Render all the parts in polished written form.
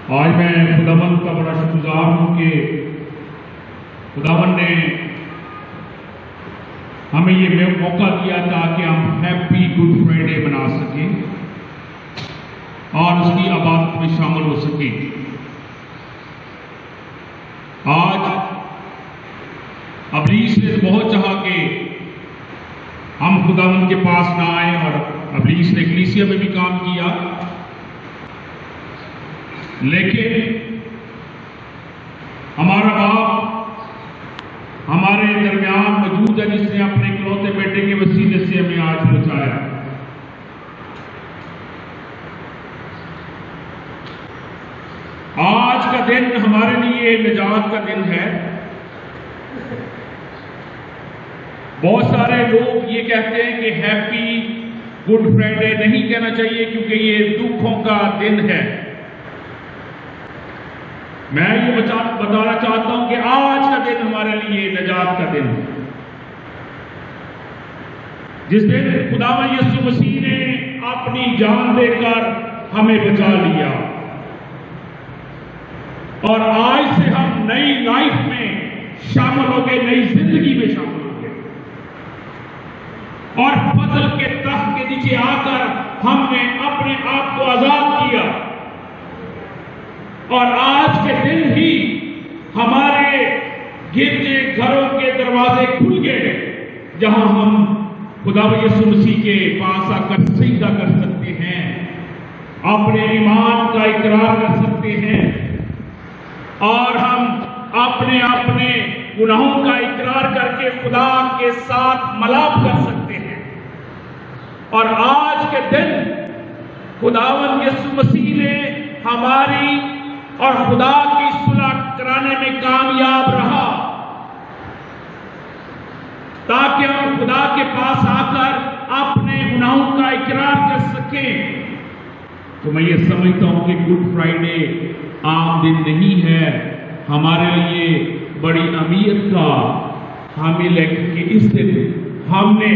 आज मैं खुदावन का बड़ा शुक्रगुजार हूं कि खुदावन ने हमें ये मौका दिया ताकि हम हैप्पी गुड फ्राइडे मना सकें और उसकी इबादत में शामिल हो सकें। आज अबलीस ने बहुत चाहा कि हम खुदावन के पास ना आए और अबलीस ने कलीसिया में भी काम किया, लेकिन हमारा बाप हमारे दरमियान मौजूद है जिसने अपने इकलौते बेटे के वसीले से हमें आज बचाया। आज का दिन हमारे लिए निजात का दिन है। बहुत सारे लोग ये कहते हैं कि हैप्पी गुड फ्राइडे नहीं कहना चाहिए क्योंकि ये दुखों का दिन है। मैं ये बताना चाहता हूं कि आज का दिन हमारे लिए निजात का दिन है, जिस दिन खुदावंद यीशु मसीह ने अपनी जान देकर हमें बचा लिया और आज से हम नई लाइफ में शामिल हो गए, नई जिंदगी में शामिल हो गए और फजल के तख्त के नीचे आकर हमने अपने आप को आजाद किया और आज के दिन ही हमारे गिरजे घरों के दरवाजे खुल गए जहां हम खुदावंद यीशु मसीह के पास आकर सजदा कर सकते हैं, अपने ईमान का इकरार कर सकते हैं और हम अपने अपने गुनाहों का इकरार करके खुदा के साथ मिलाप कर सकते हैं। और आज के दिन खुदावंद यीशु मसीह ने हमारी और खुदा की सुलह कराने में कामयाब रहा ताकि हम खुदा के पास आकर अपने गुनाहों का इकरार कर सकें। तो मैं ये समझता हूं कि गुड फ्राइडे आम दिन नहीं है, हमारे लिए बड़ी अहमियत का हामिल है क्योंकि इस दिन हमने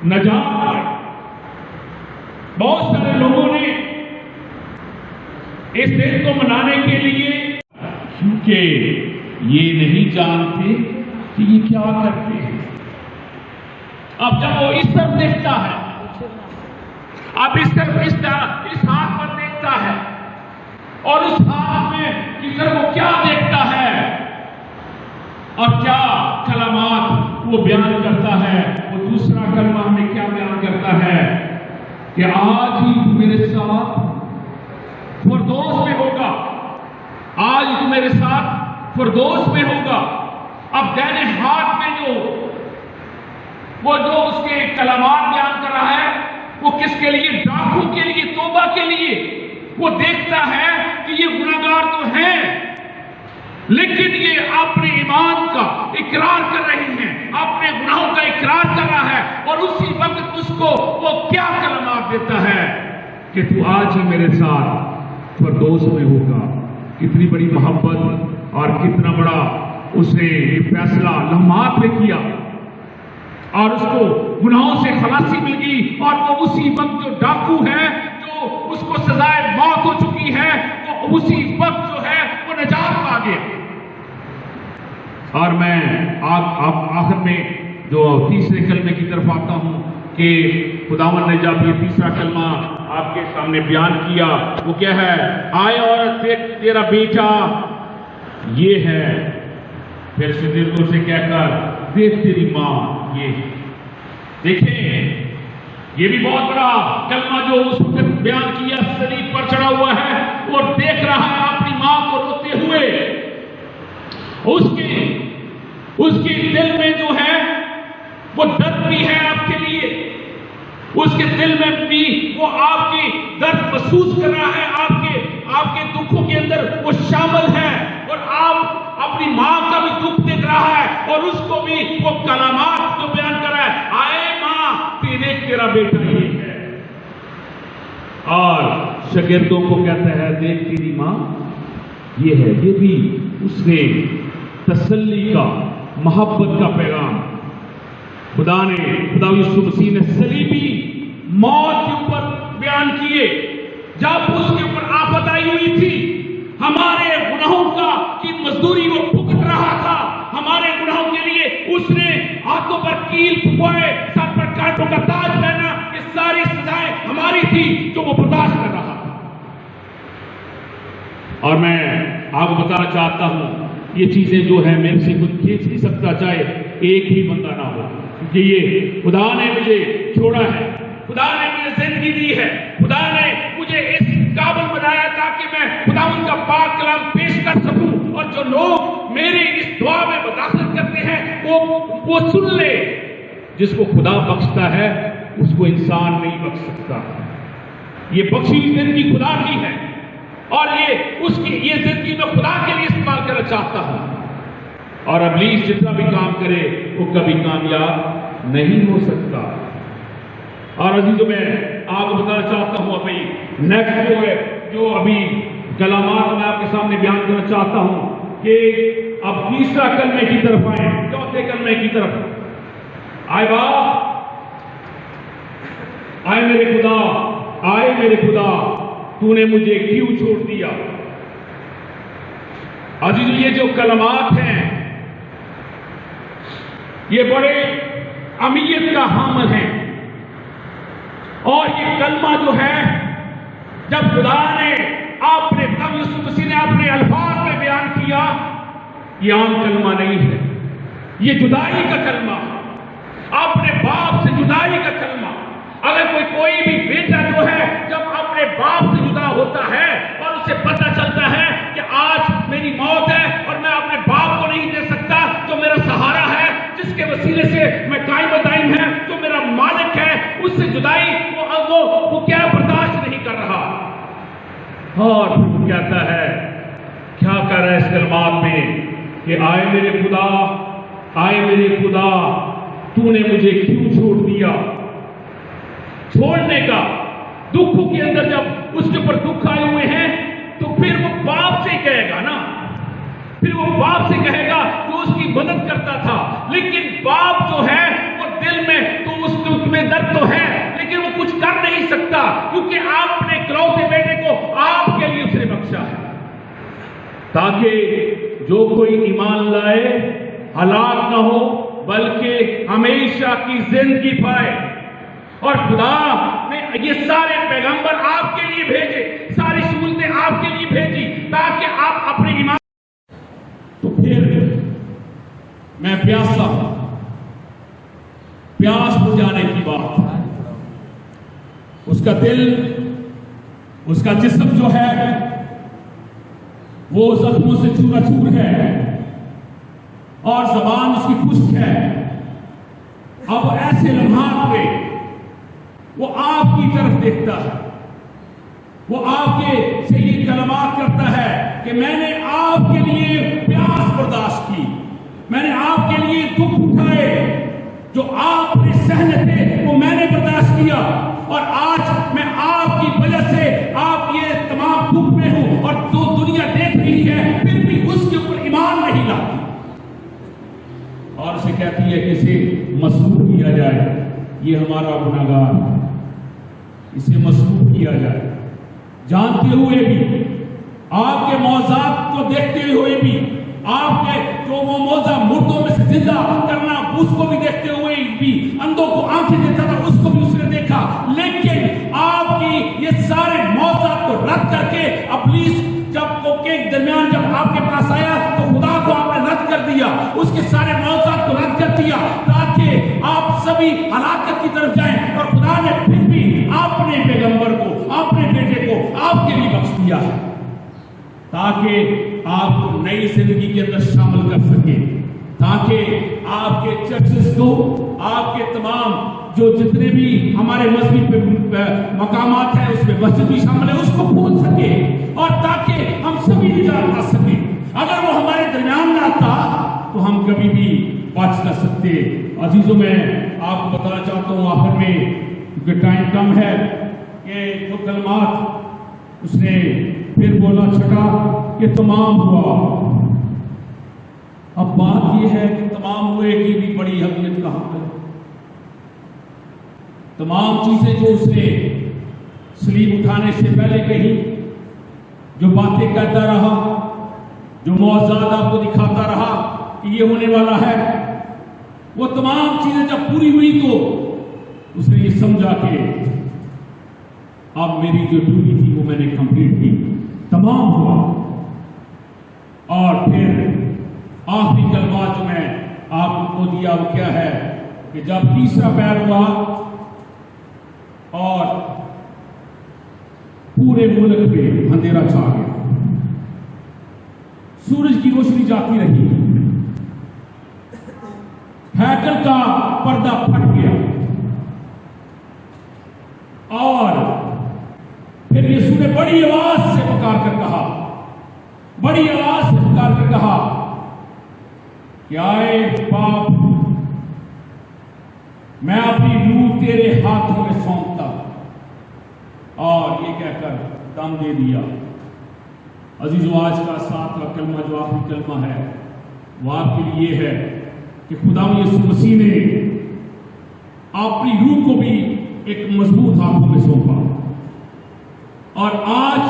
नजात पाई। बहुत सारे लोगों ने इस दिन को मनाने के लिए, क्योंकि ये नहीं जानते कि ये क्या करते हैं। अब जब वो इस तरफ देखता है, अब इस तरफ इस हाथ पर देखता है और उस हाथ में किधर वो क्या देखता है और क्या कलमात वो बयान करता है। वो दूसरा कलमा हमें क्या बयान करता है कि आज ही तू मेरे साथ फरदौस में होगा, आज तू मेरे साथ फरदौस में होगा। अब दाहिने हाथ में वो जो उसके कलामात बयान कर रहा है वो किसके लिए? डाकू के लिए, तौबा के लिए। वो देखता है कि ये गुनाहगार तो हैं लेकिन ये अपने ईमान का इकरार कर रहे हैं, अपने गुनाहों का इकरार कर रहा है और उसी वक्त उसको वो क्या कलामात देता है कि तू आज ही मेरे साथ फरदौस में होगा। कितनी बड़ी मोहब्बत और कितना बड़ा उसने ये फैसला लम्हात में किया और उसको गुनाहों से खलासी मिल गई और वो उसी वक्त जो डाकू है, जो उसको सजाए मौत हो चुकी है, वो उसी वक्त जो है वो निजात पा गया। और मैं आखिर में जो तीसरे कलमे की तरफ आता हूं कि खुदावंद ने जब ये तीसरा कलमा आपके सामने बयान किया, वो क्या है? आए और देख तेरा बेटा ये है, फिर सिद्दीकों से कहकर देख तेरी मां ये। देखें ये भी बहुत बड़ा कलमा जो उस वक्त बयान किया, सलीब पर चढ़ा हुआ है और देख रहा है अपनी मां को रोते हुए। उसके दिल में जो है वो दर्द भी है आपके लिए, उसके दिल में भी वो आपकी दर्द महसूस कर रहा है, आपके दुखों के अंदर वो शामिल है और आप अपनी मां का भी दुख देख रहा है और उसको भी वो कलामात जो बयान कर रहा है, आए मां तेरा बेटा ये है। और शागिर्दों को कहता है देख तेरी मां ये है। ये भी उसने तसल्ली का, मोहब्बत का पैगाम खुदा यीशु मसीह ने सलीबी मौत के ऊपर बयान किए। जब उसके ऊपर आफत आई हुई थी पिटवाए, सर पर कांटों का ताज पहना, ये सारी सजाएं हमारी थी जो वो बर्दाश्त कर रहा था। और मैं आपको बताना चाहता हूं, ये चीजें जो है मेरे से खुद खींच नहीं सकता चाहे एक ही बंदा ना हो, क्योंकि ये खुदा ने मुझे छोड़ा है, खुदा ने मुझे जिंदगी दी है, खुदा ने मुझे इस काबिल बनाया ताकि मैं खुदा उनका पाक कलाम पेश कर सकूं, और जो लोग मेरी इस दुआ में मदाखलत करते हैं वो सुन ले, जिसको खुदा बख्शता है उसको इंसान नहीं बख्श सकता। ये बख्शी हुई जिंदगी खुदा की है, और ये जिंदगी में खुदा के लिए इस्तेमाल करना चाहता हूं। और इब्लीस जितना भी काम करे वो कभी कामयाब नहीं हो सकता। और अजीजों मैं आपको बताना चाहता हूं, अभी नेक्स्ट जो अभी कलामात मैं आपके सामने बयान करना चाहता हूं कि अब तीसरा कलमे की तरफ आए, चौथे कलमे की तरफ आए। बाप आए मेरे खुदा, आए मेरे खुदा, तूने मुझे क्यों छोड़ दिया। अजीजों ये जो कलमात हैं ये बड़े अमीयत का हामिल है, और ये कलमा जो है जब खुदा ने आपने तब यूसुफ मसीह ने अपने अल्फाज में बयान किया, ये आम कलमा नहीं है, ये जुदाई का कलमा, अपने बाप से जुदाई का कलमा। अगर कोई भी बेटा जो है जब अपने बाप से जुदा होता है और उसे पता चलता है कि आज मेरी मौत है और मैं अपने बाप को नहीं दे सकता जो मेरा सहारा है, जिसके वसीले से मैं कायम दायम है, जो मेरा मालिक है, उससे जुदाई वो क्या बर्दाश्त नहीं कर रहा। और वो कहता है, क्या कर रहा है इस कलमात में कि आए मेरे खुदा, आए मेरे खुदा, तूने मुझे क्यों छोड़ दिया। छोड़ने का दुखों के अंदर जब उसके ऊपर दुख आए हुए हैं तो फिर वो बाप से कहेगा ना, फिर वो बाप से कहेगा जो उसकी मदद करता था, लेकिन बाप जो है वो दिल में तो उसके उसमें दर्द तो है, लेकिन वो कुछ कर नहीं सकता क्योंकि आपने इकलौते बेटे को आपके लिए उसने बख्शा है, ताकि जो कोई ईमान लाए हलाक ना हो बल्कि हमेशा की जिंदगी पाए। और खुदा ने ये सारे पैगंबर आपके लिए भेजे, सारी सहूलतें आपके लिए भेजी ताकि आप अपने ईमान। तो फिर मैं प्यासा, प्यास बुझाने की बात, उसका दिल, उसका जिस्म जो है वो जख्मों से चूर है और जबान उसकी खुश्क है। अब ऐसे लम्हात में वो आपकी तरफ देखता है, वो आपके से ये कलमात करता है कि मैंने आपके लिए प्यास बर्दाश्त की, मैंने आपके लिए दुख उठाए, जो आपने सहने थे वो मैंने बर्दाश्त किया, और आज मैं आपकी वजह से आप ये तमाम दुख में हूं और जो दुनिया देख रही है फिर भी उसके ऊपर ईमान नहीं लाती, और उसे कहती है कि इसे मसरूफ किया जाए, ये हमारा गुनाहगार है, इसे मसरूफ किया जाए। जानते हुए भी, आपके मौजात को देखते हुए भी, आपके जो वो मौजा मुर्दों में से जिंदा करना उसको भी देखते हुए भी, अंधों को आंखें देता था उसको भी उसने देखा, लेकिन आपकी ये सारे मौजात को रद्द करके इब्लीस जब के दरमियान जब आपके पास आया तो खुदा को आपने रद्द कर दिया, उसके सारे मौजात को रद्द कर दिया ताकि आप सभी हलाकत की तरफ जाएं, और खुदा ने फिर भी अपने पैगंबर को, अपने बेटे को आपके लिए बख्श दिया है ताकि आपको नई जिंदगी के अंदर शामिल कर सके, ताकि आपके चर्चेस को, आपके तमाम जो जितने भी हमारे मजहबी मकामात हैं उसमें मस्जिद भी शामिल है उसको खोल सके, और ताकि हम सभी निजात पा सके। अगर वो हमारे दरमियान ना आता तो हम कभी भी बच न सकते। अजीजों मैं आपको बताना चाहता हूँ आखिर में, क्योंकि टाइम कम है, कि जो कलमात उसने फिर बोला छठा कि तमाम हुआ। अब बात यह है कि तमाम हुए की भी बड़ी अहमियत का हक है। तमाम चीजें जो उसने सलीब उठाने से पहले कही, जो बातें कहता रहा, जो मौजूद आपको दिखाता रहा कि ये होने वाला है, वो तमाम चीजें जब पूरी हुई तो उसने ये समझा कि अब मेरी जो ड्यूटी थी वो मैंने कंप्लीट की, तमाम हुआ। और फिर आखिरी कलमा जो मैं आपको दिया वो क्या है कि जब तीसरा पैर हुआ और पूरे मुल्क पे अंधेरा छा गया, सूरज की रोशनी जाती रही, हैकल का पर्दा फट गया और फिर यीशु ने बड़ी आवाज से पुकार कर कहा, बड़ी आवाज से पुकार कर कहा कि आए बाप, मैं अपनी रूह तेरे हाथों में सौंपता, और ये कहकर दम दे दिया। अजीजों, आज का 7वां कलमा जो आखिरी कलमा है वो आपके लिए है कि खुदा यीशु मसीह ने अपनी रूह को भी एक मजबूत हाथों में सौंपा। और आज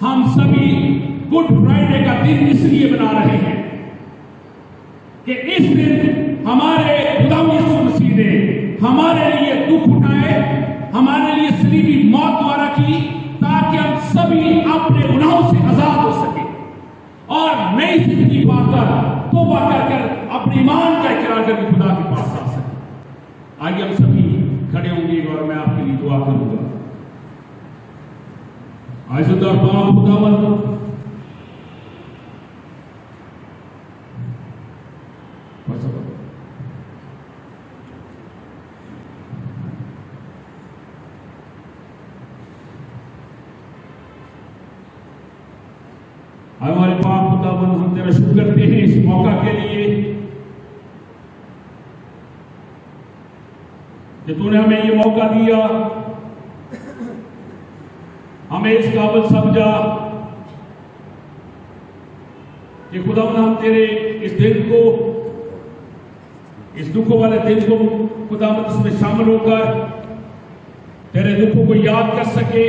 हम सभी गुड फ्राइडे का दिन इसलिए बना रहे हैं कि इस दिन हमारे खुदा यीशु मसीह ने हमारे लिए दुख उठाए, हमारे लिए सलीबी मौत द्वारा की, ताकि हम सभी अपने गुनाहों से आजाद हो सके और नई जिंदगी पाकर तौबा कर अपने ईमान का इकरार करके खुदा के पास आ सके। आइए हम सभी खड़े होंगे और मैं आपके लिए दुआ करूंगा। आइज़ुद्दार बाप खुदावंद, हमारे बाप खुदावंद, हम तेरा शुक्र करते हैं इस मौका के लिए कि तूने हमें ये मौका दिया, हमें इस काबिल समझा कि खुदावंद हम तेरे इस दिन को, इस दुखों वाले दिन को खुदावंद इसमें शामिल होकर तेरे दुखों को याद कर सके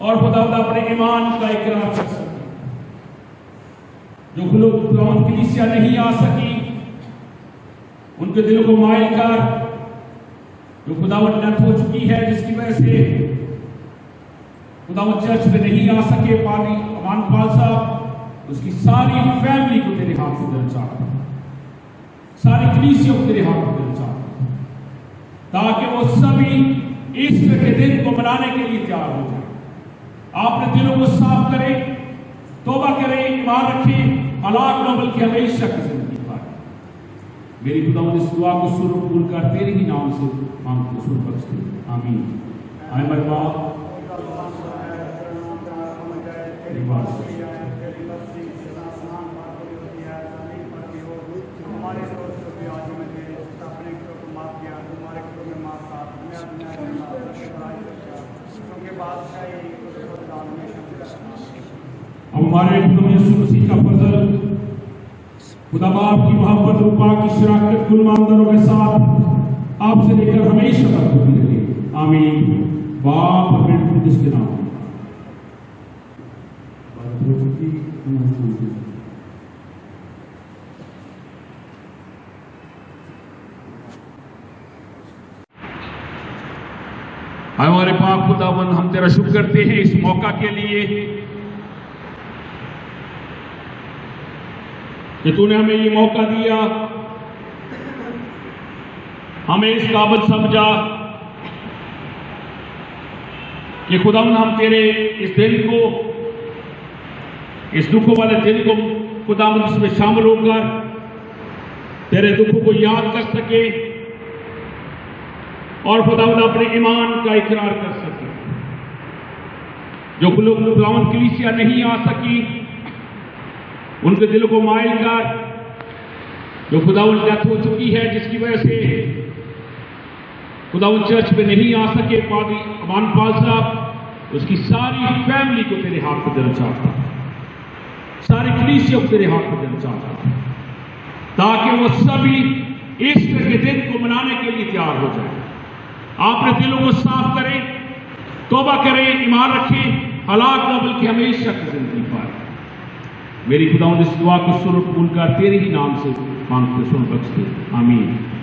और खुदावंद अपने ईमान का इकरार कर सके। जो लोग खुदावंद कलीसिया नहीं आ सकी उनके दिलों को माइल कर, जो खुदावंद डेथ हो चुकी है जिसकी वजह से खुदावंद चर्च में नहीं आ सके, पानी अमान पाल साहब, उसकी सारी फैमिली को तेरे हाथ में देना चाहता हूं, सारी कलीसिया को तेरे हाथ में देना चाहता हूं, ताकि वो सभी ईस्टर के दिन को मनाने के लिए तैयार हो जाए। आपने दिलों को साफ करे, तौबा करे, ईमान रखे, हलाक न बल्कि हमेशा की जिंदगी पाए। मेरी खुदावंद इस दुआ को सुर कबूल कर तेरे ही नाम से मांगते सुर बख्श दे, आमीन। आए मेरे बाप, हमारे खुदा यीशु मसीह का फजल, खुदा बाप की मोहब्बत और पाक की शराकत कुल मानदारों के साथ आपसे लेकर हमेशा तक होती रहे, आमीन। बाप और बेटे कुदस के नाम। हमारे पाक खुदावंद, हम तेरा शुक्र करते हैं इस मौका के लिए कि तूने हमें ये मौका दिया, हमें इस काबिल समझा कि खुदावंद हम तेरे इस दिन को, इस दुखों वाले दिन को खुदावंद इसमें शामिल होकर तेरे दुखों को याद कर सके और खुदावंद अपने ईमान का इकरार कर सके। जो लोग खुदावंद कलीसिया नहीं आ सकी उनके दिलों को माइल कर, जो खुदावंद डेथ हो चुकी है जिसकी वजह से खुदावंद चर्च में नहीं आ सके, पादी अमान पाल साहब, उसकी सारी फैमिली को तेरे हाथ में देना चाहता हूं, सारी कलीसिया को तेरे हाथ में देना चाहता हूं, ताकि वो सभी ईस्टर के दिन को मनाने के लिए तैयार हो जाए। आपने दिलों को साफ करें, तौबा करें, ईमान रखें, हलाक न बल्कि हमेशा की जिंदगी पाए। मेरी खुदावंद इस दुआ को सुन कबूल कर तेरे ही नाम से मांगते सुन बख्शते आमीन।